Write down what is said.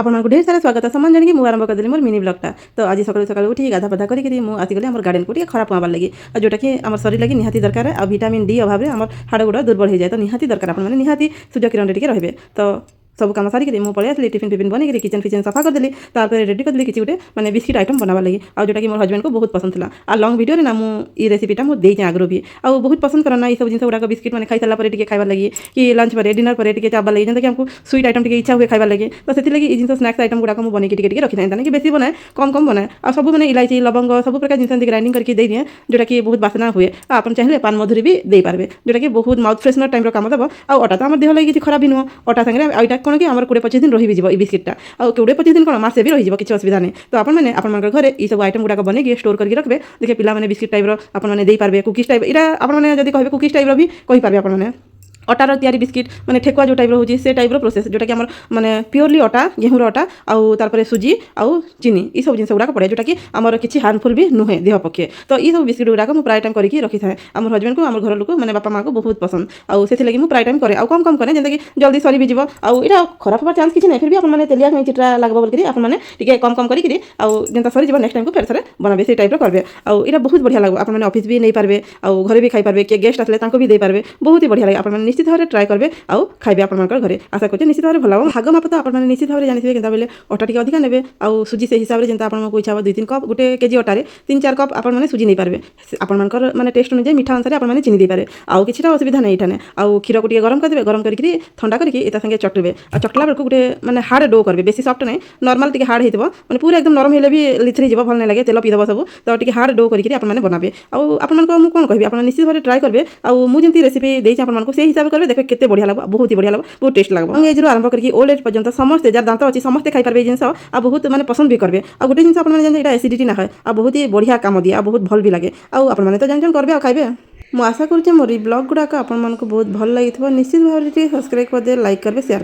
ଆପଣମାନଙ୍କୁ ଢେର ସାରା ସ୍ୱାଗତ ସମାନ ଜାଣିକି ମୁଁ ଆରମ୍ଭ କରିଦେଲି ମୋର ମିନି ବ୍ଲଗ୍ଟା। ତ ଆଜି ସକାଳୁ ସକାଳୁ ଉଠି ଗାଧା ପାଧା କରିକି ମୁଁ ଆସିଗଲି ଆମର ଗାର୍ଡେନକୁ ଟିକେ ଖରାପ ହେବାର ଲାଗି, ଆଉ ଯେଉଁଟାକି ଆମର ଶରୀର ଲାଗି ନିହାତି ଦରକାର। ଆଉ ଭିଟାମିନ୍ ଡି ଅଭାବରେ ଆମର ହାଡ଼ ଗୁଡ଼ା ଦୁର୍ବଳ ହୋଇଯାଏ, ତ ନିହାତି ଦରକାର ଆପଣମାନେ ନିହାତି ସୂର୍ଯ୍ୟ କିରଣରେ ଟିକେ ରହିବେ। ତ ସବୁ କାମ ସାରିକି ମୁଁ ପଳେଇ ଆସିଲି, ଟିଫିନ୍ ଫିଫିନ୍ ବନେଇକି କିଚେନ୍ ଫିଚେନ୍ ସଫା କରିଦେଲି। ତାପରେ ରେଡ଼ି କରିଦେଲି କିଛି ଗୋଟେ ମାନେ ବିସ୍କିଟ୍ ଆଇଟମ୍ ବନାବା ଲାଗି, ଆଉ ଯେଉଁଟାକି ମୋର ହଜବେଣ୍ଡକୁ ବହୁତ ପସନ୍ଦ ଥିଲା। ଆଉ ଲଙ୍ଗ୍ ଭିଡ଼ିଓରେ ନା ମୁଁ এই ରେସିପିଟା ମୁଁ ଦେଇଛି ଆଗରୁ ବି, ଆଉ ବହୁତ ପସନ୍ଦ କରନା ଏଇସବୁ ଜିନିଷ ଗୁଡ଼ାକ ବିସ୍କିଟ୍ ମାନେ ଖାଇସାରିଲା ପରେ ଟିକେ ଖାଇବା ଲାଗି, କି ଲଞ୍ଚ ପରେ ଡିନର ପରେ ଟିକେ ଚାବା ଲାଗି, ଯେମିତିକି ଆମକୁ ସୁଇଟ୍ ଆଇଟମ୍ ଟିକେ ଇଚ୍ଛା ହୁଏ ଖାଇବା ଲାଗି। ତ ସେଥିଲାଗି এই ଜିନିଷ ସ୍ନାକ୍ସ ଆଇଟମ୍ ଗୁଡ଼ାକ ମୁଁ ବନେଇକି ଟିକେ ଟିକେ ରଖିଥାଏ, ତାକି ବେଶୀ ବନାଏ କମ୍ ବନାଏ। ଆଉ ସବୁ ମାନେ ଇଲାଇଚି ଲବଙ୍ଗ ସବୁ ପ୍ରକାର ଜିନିଷ ଏମିତି ଗ୍ରାଇଣ୍ଡିଙ୍ଗ କରିକି ଦେଇଦିଏ, ଯେଉଁଟାକି ବହୁତ ବାସ୍ନା ହୁଏ। ଆଉ ଆପଣ ଚାହିଁଲେ ପାନ ମଧୁରୀ ବି ଦେଇପାରିବେ, ଯେଉଁଟାକି ବହୁତ ମାଉଥ୍ ଫ୍ରେଶନର ଟାଇପ୍ର କାମ ଦେବ। ଆଉ ଅଟା ତ ଆମ ଦେହ ଲାଗି କିଛି ଖରାପ ବି ନୁହଁ, ଅଟା ସାଙ୍ଗରେ ଆଉ ଏଇଟା କ'ଣ କି ଆମର 20-25 ଦିନ ରହିଯିବ এই ବିସ୍କିଟ୍ଟା, ଆଉ 20-25 ଦିନ କ'ଣ ମାସେ ବି ରହିଯିବ, କିଛି ଅସୁବିଧା ନାହିଁ। ତ ଆପଣମାନେ ଆପଣଙ୍କର ଘରେ এই ସବୁ ଆଇଟମ୍ ଗୁଡ଼ାକ ବନେଇକି ଷ୍ଟୋର୍ କରିକି ରଖିବେ, ଦେଖିବେ ପିଲାମାନେ ବିସ୍କିଟ୍ ଟାଇପ୍ର ଆପଣମାନେ ଦେଇପାରିବେ, କୁକିଜ୍ ଟାଇପ୍ ଏଇଟା ଆପଣମାନେ ଯଦି କହିବେ କୁକିଜ୍ ଟାଇପ୍ର ବି କହିପାରିବେ ଆପଣମାନେ। ଅଟାର ତିଆରି ବିସ୍କିଟ୍ ମାନେ ଠେକୁଆ ଯେଉଁ ଟାଇପ୍ର ହେଉଛି ସେ ଟାଇପ୍ର ପ୍ରୋସେସ୍, ଯେଉଁଟାକି ଆମର ମାନେ ପିଓରଲି ଅଟା ଗେହୁଁର ଅଟା ଆଉ ତାପରେ ସୁଜି ଆଉ ଚିନି ଏସବୁ ଜିନିଷ ଗୁଡ଼ାକ ପଡ଼େ, ଯେଉଁଟାକି ଆମର କିଛି ହାର୍ମଫୁଲ୍ ବି ନୁହେଁ ଦେହ ପକ୍ଷେ। ତ ଏସବୁ ବିସ୍କିଟ୍ ଗୁଡ଼ାକ ମୁଁ ପ୍ରାୟ ଟାଇମ୍ କରିକି ରଖିଥାଏ। ଆମର ହଜବେଣ୍ଡକୁ ଆମର ଘର ଲୋକ ମାନେ ବାପା ମାଆକୁ ବହୁତ ପସନ୍ଦ, ଆଉ ସେଥିଲାଗି ମୁଁ ପ୍ରାୟ ଟାଇମ୍ କରେ, ଆଉ କମ୍ କରେ ଯେମିତିକି ଜଲ୍ଦି ସରି ବି ଯିବ। ଆଉ ଏଇଟା ଖରାପ ହେବାର ଚାନ୍ସ କିଛି ନାହିଁ, ଫିର୍ ବି ଆପଣମାନେ ତେଲିଆ ଚିଟ୍ରା ଲାଗବ ବୋଲିକିରି ଆପଣମାନେ ଟିକେ କମ୍ କରିକିରି ଆଉ ଯେନ୍ତା ସରିଯିବ ନେକ୍ସଟ ଟାଇମ୍କୁ ଫେରଥରେ ବନାବେ ସେଇ ଟାଇପ୍ର କରିବେ। ଆଉ ଏଇଟା ବହୁତ ବଢ଼ିଆ ଲାଗବ, ଆପଣମାନେ ଅଫିସ୍ ବି ନେଇପାରିବେ, ଆଉ ଘରେ ବି ଖାଇପାରିବେ, କିଏ ଗେଷ୍ଟ ଆସିଲେ ତାଙ୍କୁ ବି ଦେଇପାରିବେ, ବହୁତ ହି ବଢ଼ିଆ ଲାଗେ। ଆପଣମାନେ ନିଶ୍ଚିତ ଭାବରେ ଟ୍ରାଏ କରିବେ ଆଉ ଖାଇବେ ଆପଣଙ୍କର ଘରେ, ଆଶା କରୁଛି ନିଶ୍ଚିତ ଭାବରେ ଭଲ ହେବ। ଭାଗ ମାପ ତ ଆପଣମାନେ ନିଶ୍ଚିତ ଭାବରେ ଜାଣିଥିବେ, କେନ୍ତା ବେଲେ ଅଟା ଟିକେ ଅଧିକା ନେବେ, ଆଉ ସୁଜି ସେଇ ହିସାବରେ ଯେନ୍ତା ଆପଣଙ୍କୁ ଇଚ୍ଛା ହେବ 2-3 କପ୍, 1 କେଜି ଅଟାରେ 3-4 କପ୍ ଆପଣମାନେ ସୁଜି ନେଇପାରିବେ। ଆପଣଙ୍କର ମାନେ ଟେଷ୍ଟ ଅନୁଯାୟୀ ମିଠା ଅନୁସାରେ ଆପଣମାନେ ଚିନି ଦେଇପାରିବେ, ଆଉ କିଛିଟା ଅସୁବିଧା ନାହିଁ ଏଠାନେ। ଆଉ କ୍ଷୀରକୁ ଟିକେ ଗରମ କରିଦେବେ, ଗରମ କରିକିରି ଥଣ୍ଡା କରିକି ତା ସାଙ୍ଗେ ଚଟୁବେ, ଆଉ ଚଟଲା ବେଳକୁ ଗୋଟେ ମାନେ ହାର୍ଡ଼ ଡୋ କରିବେ, ବେଶୀ ସଫ୍ଟ ନାହିଁ, ନର୍ମାଲ ଟିକେ ହାର୍ଡ଼ ହେଇଥିବ, ମାନେ ପୁରା একদম ନରମ ହେଲେ ବି ଲିଥରି ଯିବ, ଭଲ ନାହିଁ ଲାଗେ, ତେଲ ପିଇଦେବ ସବୁ। ତ ଟିକେ ହାର୍ଡ଼ ଡୋ କରିକିରି ଆପଣମାନେ ବନାବେ, ଆଉ ଆପଣମାନଙ୍କୁ ମୁଁ କ'ଣ କହିବି, ଆପଣ ନିଶ୍ଚିତ ଭାବରେ ଟ୍ରାଏ କରିବେ। ଆଉ ମୁଁ ଯେମିତି ରେସିପି ଦେଇଛି ଆପଣମାନଙ୍କୁ ସେଇ ହିସାବରେ କରିବେ, ଦେଖିବେ କେତେ ବଢ଼ିଆ ଲାଗବ, ବହୁତ ହି ବଢ଼ିଆ ଲାଗବ, ବହୁତ ଟେଷ୍ଟ ଲାଗବ। ୟଙ୍ଗ ଏଜ୍ରୁ ଆରମ୍ଭ କରିକି ଓଲ୍ଡ ଏଜ୍ ପର୍ଯ୍ୟନ୍ତ ସମସ୍ତେ ଯାହାର ଦାନ୍ତ ଅଛି ସମସ୍ତେ ଖାଇପାରିବେ এই ଜିନିଷ, ଆଉ ବହୁତ ମାନେ ପସନ୍ଦ ବି କରିବେ। ଆଉ ଗୋଟେ ଜିନିଷ ଆପଣମାନେ ଜାଣିଛନ୍ତି ଏଇଟା ଏସିଡ଼ିଟି ନା হয়, ଆଉ ବହୁତ ହି ବଢ଼ିଆ କାମ ଦିଏ, ଆଉ ବହୁତ ଭଲ ବି ଲାଗେ। ଆଉ ଆପଣମାନେ ତ ଜାଣିଛନ୍ତି କରିବେ ଆଉ ଖାଇବେ। ମୁଁ ଆଶା କରୁଛି ମୋର এই ବ୍ଲଗ୍ ଗୁଡ଼ାକ ଆପଣମାନଙ୍କୁ ବହୁତ ଭଲ ଲାଗିଥିବ। ନିଶ୍ଚିତ ଭାବରେ ଟିକେ ସବସ୍କ୍ରାଇବ୍ କରିଦେବେ, ଲାଇକ୍ କରିବେ, ସେୟାର